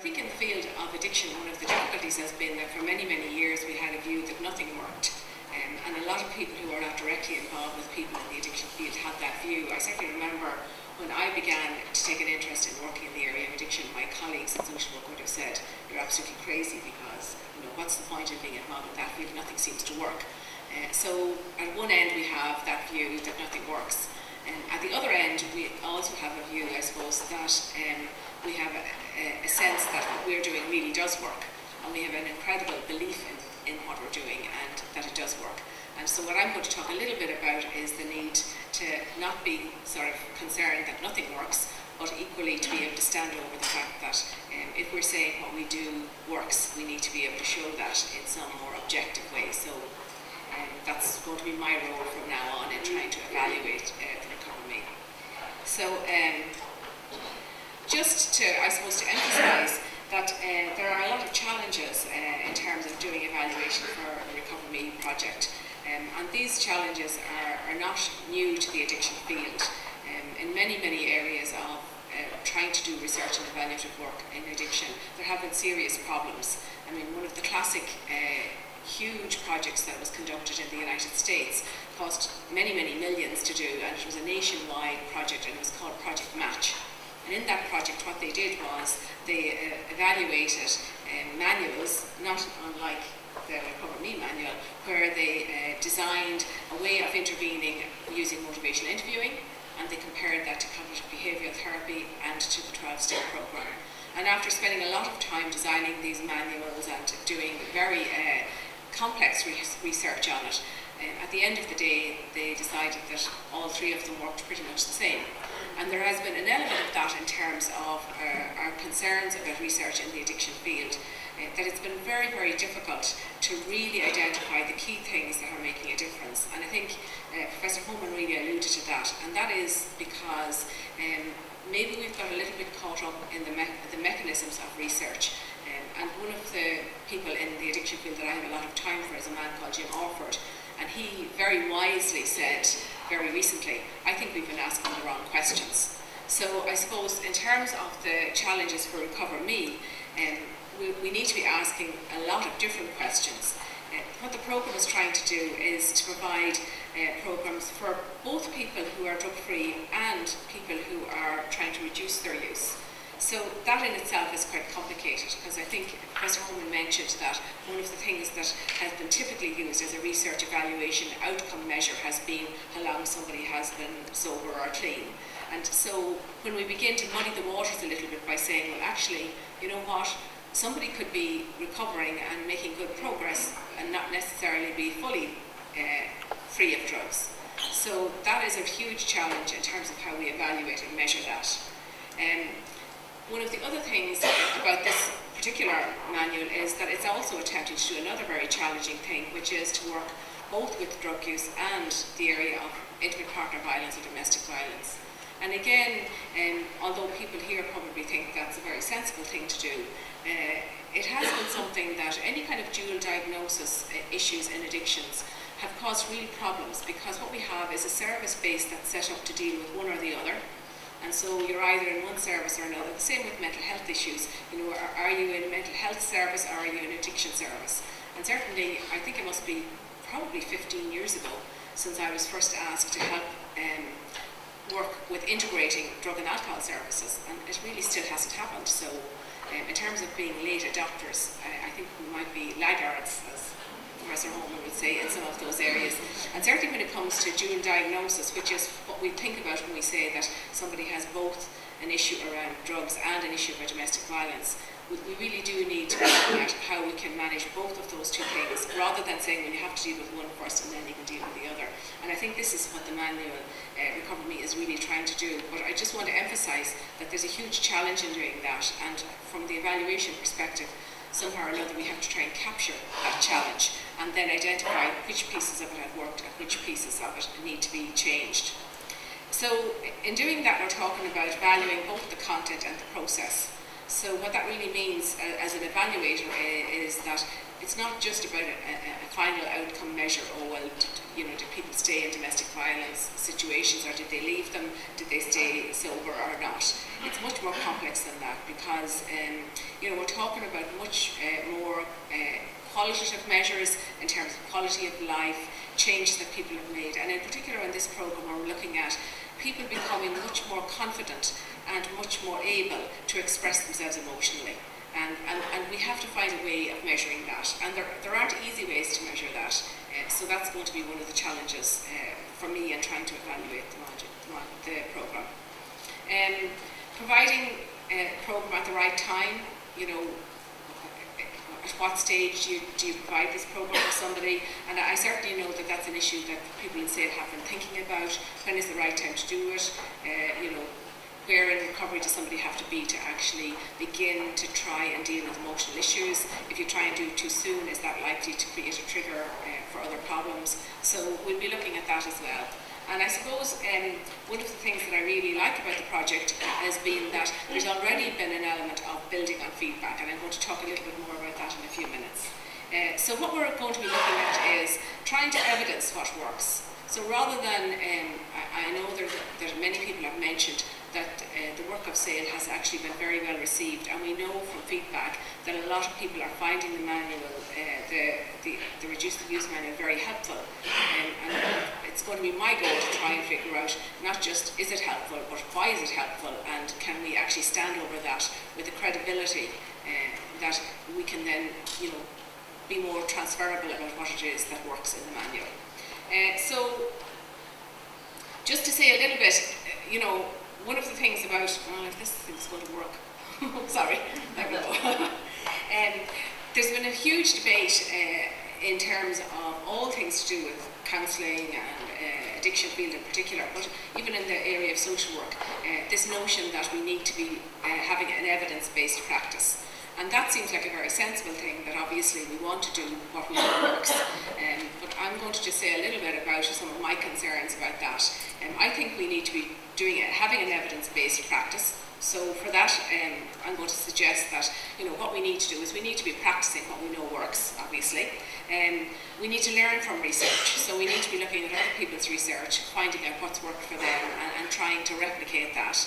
I think in the field of addiction, one of the difficulties has been that for many, many years we had a view that nothing worked. And a lot of people who are not directly involved with people in the addiction field had that view. I certainly remember when I began to take an interest in working in the area of addiction, my colleagues in social work would have said, "You're absolutely crazy because, what's the point of being involved in that field? Nothing seems to work." So at one end we have that view that nothing works. At the other end we also have a view, I suppose, that we have a sense that what we're doing really does work, and we have an incredible belief in what we're doing and that it does work. And so what I'm going to talk a little bit about is the need to not be sort of concerned that nothing works, but equally to be able to stand over the fact that if we're saying what we do works, we need to be able to show that in some more objective way. So that's going to be my role from now on in trying to evaluate the recovery. So just to, I suppose, to emphasise that there are a lot of challenges in terms of doing evaluation for the Recover Me project. And these challenges are not new to the addiction field. In many, many areas of trying to do research and evaluative work in addiction, there have been serious problems. I mean, one of the classic huge projects that was conducted in the United States cost many, many millions to do, and it was a nationwide project, and it was called Project Match. And in that project, what they did was they evaluated manuals, not unlike the Recover Me manual, where they designed a way of intervening using motivation interviewing, and they compared that to cognitive behavioural therapy and to the 12-step programme. And after spending a lot of time designing these manuals and doing very complex research on it, at the end of the day they decided that all three of them worked pretty much the same. And there has been an element of that in terms of our concerns about research in the addiction field, that it's been very, very difficult to really identify the key things that are making a difference. And I think Professor Homan really alluded to that, and that is because maybe we've got a little bit caught up in the mechanisms of research. And one of the people in the addiction field that I have a lot of time for is a man called Jim Orford, and he very wisely said very recently, "I think we've been asking the wrong questions." So I suppose in terms of the challenges for Recover Me, we need to be asking a lot of different questions. What the programme is trying to do is to provide programmes for both people who are drug-free and people who are trying to reduce their use. So that in itself is quite complicated, because I think Professor Homan mentioned that one of the things that has been typically used as a research evaluation outcome measure has been how long somebody has been sober or clean. And so when we begin to muddy the waters a little bit by saying, well, actually, you know what, somebody could be recovering and making good progress and not necessarily be fully free of drugs. So that is a huge challenge in terms of how we evaluate and measure that. One of the other things about this particular manual is that it's also attempting to do another very challenging thing, which is to work both with drug use and the area of intimate partner violence or domestic violence. And again, although people here probably think that's a very sensible thing to do, it has been something that any kind of dual diagnosis issues in addictions have caused real problems, because what we have is a service base that's set up to deal with one or the other. And so you're either in one service or another. The same with mental health issues. Are you in a mental health service or are you in an addiction service? And certainly, I think it must be probably 15 years ago since I was first asked to help work with integrating drug and alcohol services, and it really still hasn't happened. So in terms of being late adopters, I think we might be laggards, as Professor Homan would say, in some of those areas. And certainly when it comes to dual diagnosis, which is what we think about when we say that somebody has both an issue around drugs and an issue about domestic violence, we really do need to be looking at how we can manage both of those two things, rather than saying, well, you have to deal with one first and then you can deal with the other. And I think this is what the manual Recover Me is really trying to do. But I just want to emphasise that there's a huge challenge in doing that, and from the evaluation perspective, somehow or another we have to try and capture that challenge and then identify which pieces of it have worked and which pieces of it need to be changed. So in doing that, we're talking about valuing both the content and the process. So what that really means as an evaluator is that it's not just about a final outcome measure, oh well, did people stay in domestic violence situations, or did they leave them? Did they stay sober or not? It's much more complex than that, because we're talking about much more qualitative measures in terms of quality of life, changes that people have made, and in particular in this programme we're looking at people becoming much more confident and much more able to express themselves emotionally. And we have to find a way of measuring that, and there aren't easy ways to measure that, so that's going to be one of the challenges for me in trying to evaluate the programme. Providing a programme at the right time, at what stage do you provide this programme for somebody, and I certainly know that that's an issue that people in Saol have been thinking about. When is the right time to do it? Where in recovery does somebody have to be to actually begin to try and deal with emotional issues? If you try and do it too soon, is that likely to create a trigger for other problems? So we'll be looking at that as well. And I suppose one of the things that I really like about the project has been that there's already been an element of building on feedback, and I'm going to talk a little bit more about that in a few minutes. So what we're going to be looking at is trying to evidence what works. So rather than, I know that many people have mentioned that the work of Saol has actually been very well received, and we know from feedback that a lot of people are finding the manual, the reduced abuse manual, very helpful. And it's going to be my goal to try and figure out not just is it helpful, but why is it helpful, and can we actually stand over that with the credibility that we can then, be more transferable about what it is that works in the manual. So, just to say a little bit, one of the things about, if this thing's going to work, sorry, there we go. There's been a huge debate in terms of all things to do with counselling and addiction field in particular, but even in the area of social work, this notion that we need to be having an evidence-based practice. And that seems like a very sensible thing, that obviously we want to do what we know works. But I'm going to just say a little bit about some of my concerns about that. I think we need to be having an evidence-based practice. So for that, I'm going to suggest that what we need to do is we need to be practicing what we know works, obviously. We need to learn from research. So we need to be looking at other people's research, finding out what's worked for them, and trying to replicate that.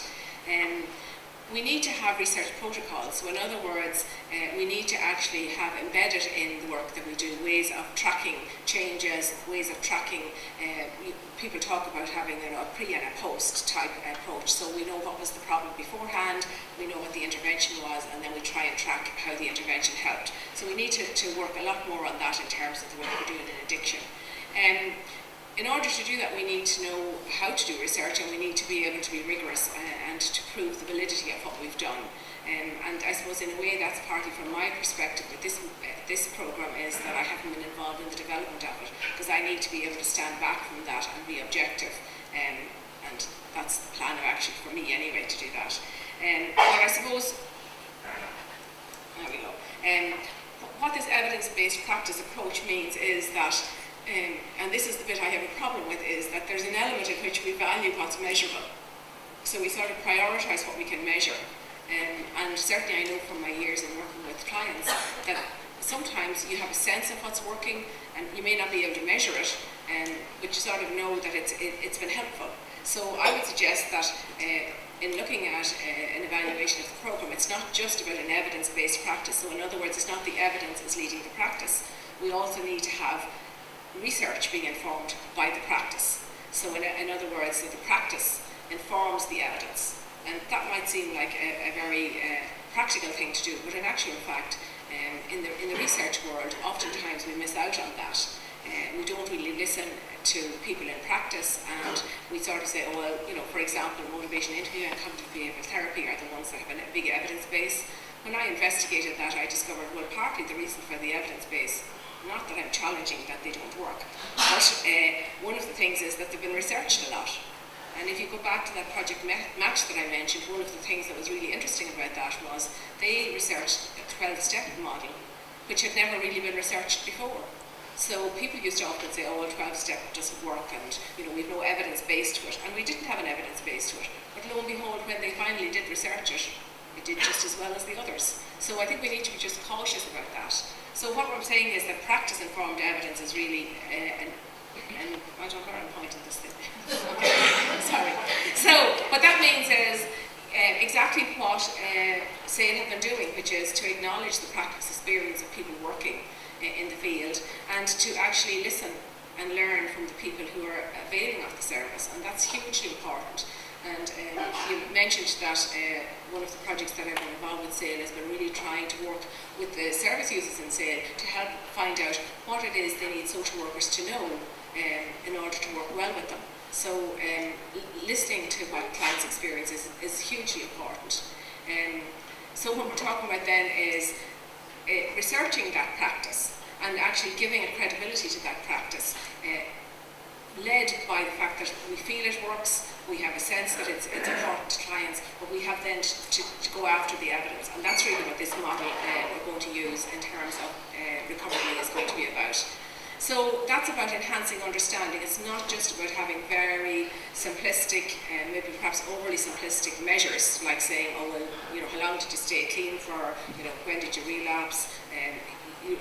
We need to have research protocols. So in other words, we need to actually have embedded in the work that we do ways of tracking changes, ways of tracking. People talk about having a pre and a post type approach. So we know what was the problem beforehand, we know what the intervention was, and then we try and track how the intervention helped. So we need to work a lot more on that in terms of the work we're doing in addiction. In order to do that, we need to know how to do research, and we need to be able to be rigorous and to prove the validity of what we've done. And I suppose in a way that's partly from my perspective with this programme is that I haven't been involved in the development of it, because I need to be able to stand back from that and be objective. And that's the plan of action for me anyway, to do that. But I suppose, there we go. What this evidence-based practice approach means is that and this is the bit I have a problem with, is that there's an element in which we value what's measurable. So we sort of prioritise what we can measure. And certainly I know from my years in working with clients that sometimes you have a sense of what's working, and you may not be able to measure it, but you sort of know that it's been helpful. So I would suggest that in looking at an evaluation of the programme, it's not just about an evidence-based practice. So in other words, it's not the evidence is leading the practice. We also need to have research being informed by the practice. So in other words, that the practice informs the evidence. And that might seem like a very practical thing to do, but in actual fact, in the research world, oftentimes we miss out on that. We don't really listen to people in practice, and we sort of say, oh well, for example, motivation interviewing and cognitive behavioural therapy are the ones that have a big evidence base. When I investigated that, I discovered, well, partly the reason for the evidence base, not that I'm challenging that they don't work, but one of the things is that they've been researched a lot. And if you go back to that Project Match that I mentioned, one of the things that was really interesting about that was they researched a 12-step model, which had never really been researched before. So people used to often say, oh well, 12-step doesn't work, and we've no evidence base to it. And we didn't have an evidence base to it. But lo and behold, when they finally did research it, it did just as well as the others. So I think we need to be just cautious about that. So what I'm saying is that practice-informed evidence is really an I don't know where I'm pointing this thing. Sorry. So, what that means is exactly what Saol have been doing, which is to acknowledge the practice experience of people working in the field and to actually listen and learn from the people who are availing of the service, and that's hugely important. And you mentioned that one of the projects that I've been involved with Saol has been really trying to work with the service users in Saol to help find out what it is they need social workers to know in order to work well with them. So listening to what clients' experience is hugely important. So what we're talking about then is researching that practice and actually giving a credibility to that practice, led by the fact that we feel it works, we have a sense that it's important to clients, but we have then to go after the evidence, and that's really what this model we're going to use in terms of recovery is going to be about. So that's about enhancing understanding. It's not just about having very simplistic, maybe perhaps overly simplistic measures, like saying, oh well, how long did you stay clean for, when did you relapse,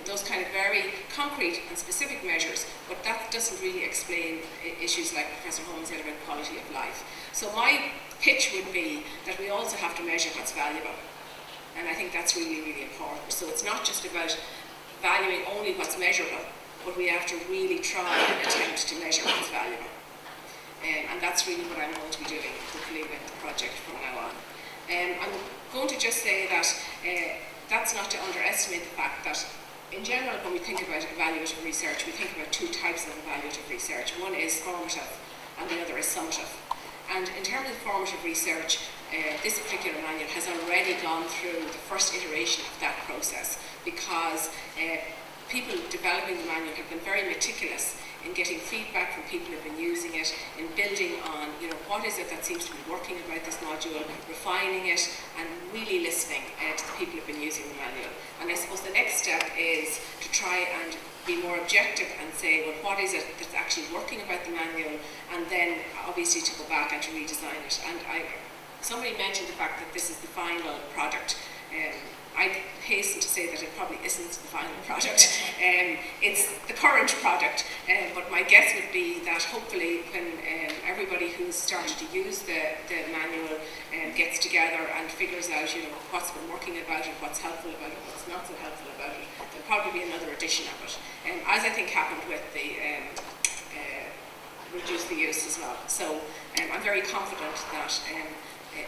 those kind of very concrete and specific measures, but that doesn't really explain issues like Professor Holmes said about quality of life. So my pitch would be that we also have to measure what's valuable, and I think that's really, really important. So it's not just about valuing only what's measurable, but we have to really try and attempt to measure what's valuable. And that's really what I'm going to be doing, hopefully, with the project from now on. I'm going to just say that that's not to underestimate the fact that in general, when we think about evaluative research, we think about two types of evaluative research. One is formative and the other is summative. And in terms of formative research, this particular manual has already gone through the first iteration of that process, because people developing the manual have been very meticulous in getting feedback from people who have been using it, in building on, what is it that seems to be working about this module, refining it, and really listening to the people who have been using the manual. And I suppose the next step is to try and be more objective and say, well, what is it that's actually working about the manual, and then obviously to go back and to redesign it. And somebody mentioned the fact that this is the final product. I hasten to say that it probably isn't the final product. It's the current product, but my guess would be that hopefully when everybody who's started to use the manual gets together and figures out what's been working about it, what's helpful about it, what's not so helpful about it, there'll probably be another edition of it, as I think happened with the reduce the use as well. So I'm very confident that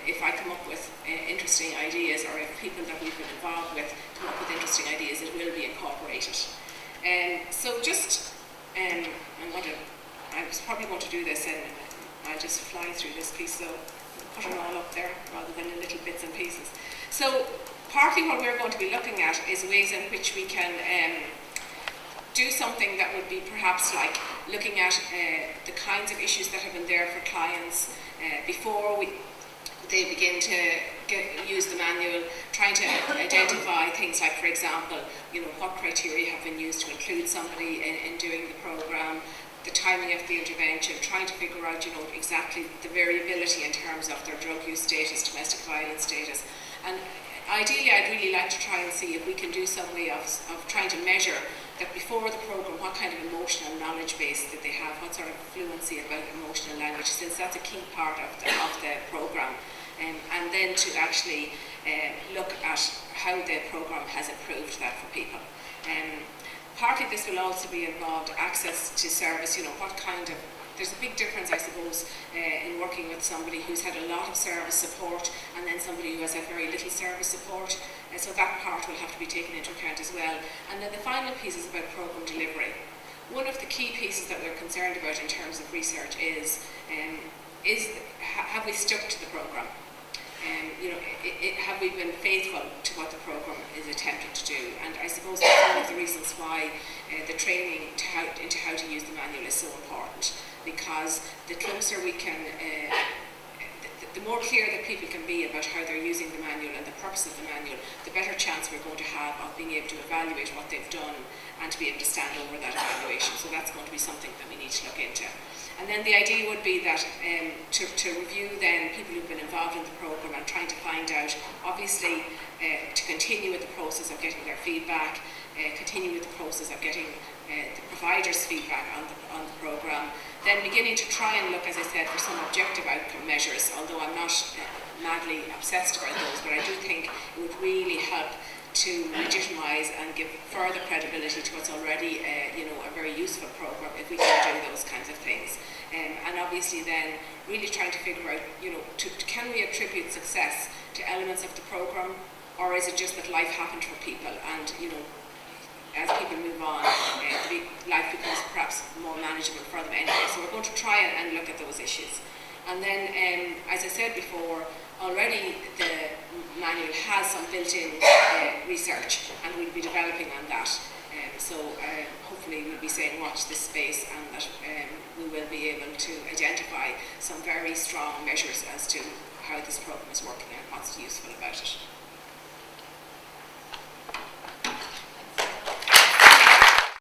if I come up with interesting ideas, or if people that we've been involved with come up with interesting ideas, it will be incorporated. So just, I was probably going to do this, and I'll just fly through this piece, so I'll put it all up there rather than in little bits and pieces. So partly what we're going to be looking at is ways in which we can do something that would be perhaps like looking at the kinds of issues that have been there for clients before they begin to use the manual, trying to identify things like, for example, what criteria have been used to include somebody in doing the programme, the timing of the intervention, trying to figure out, exactly the variability in terms of their drug use status, domestic violence status. And ideally, I'd really like to try and see if we can do some way of trying to measure that before the programme, what kind of emotional knowledge base did they have, what sort of fluency about emotional language, since that's a key part of the programme. And then to actually look at how the programme has improved that for people. Partly this will also be involved access to service, there's a big difference, I suppose, in working with somebody who's had a lot of service support and then somebody who has had very little service support. So that part will have to be taken into account as well. And then the final piece is about programme delivery. One of the key pieces that we're concerned about in terms of research is have we stuck to the programme? Have we been faithful to what the programme is attempting to do? And I suppose that's one of the reasons why the training into how to use the manual is so important, because the closer we can, the more clear that people can be about how they're using the manual and the purpose of the manual, the better chance we're going to have of being able to evaluate what they've done and to be able to stand over that evaluation. So that's going to be something that we need to look into. And then the idea would be that to review then people who've been involved in the programme and trying to find out, obviously, to continue with the process of getting their feedback, continue with the process of getting the providers' feedback on the programme, then beginning to try and look, as I said, for some objective outcome measures, although I'm not madly obsessed about those, but I do think it would really help to legitimise and give further credibility to what's already a very useful programme if we can do those kinds of things. And obviously then really trying to figure out, can we attribute success to elements of the programme, or is it just that life happened for people and, as people move on, life becomes perhaps more manageable for them anyway. So we're going to try and look at those issues. And then, as I said before, already the manual has some built-in research, and we'll be developing on that. So hopefully we'll be saying watch this space, and that we will be able to identify some very strong measures as to how this programme is working and what's useful about it.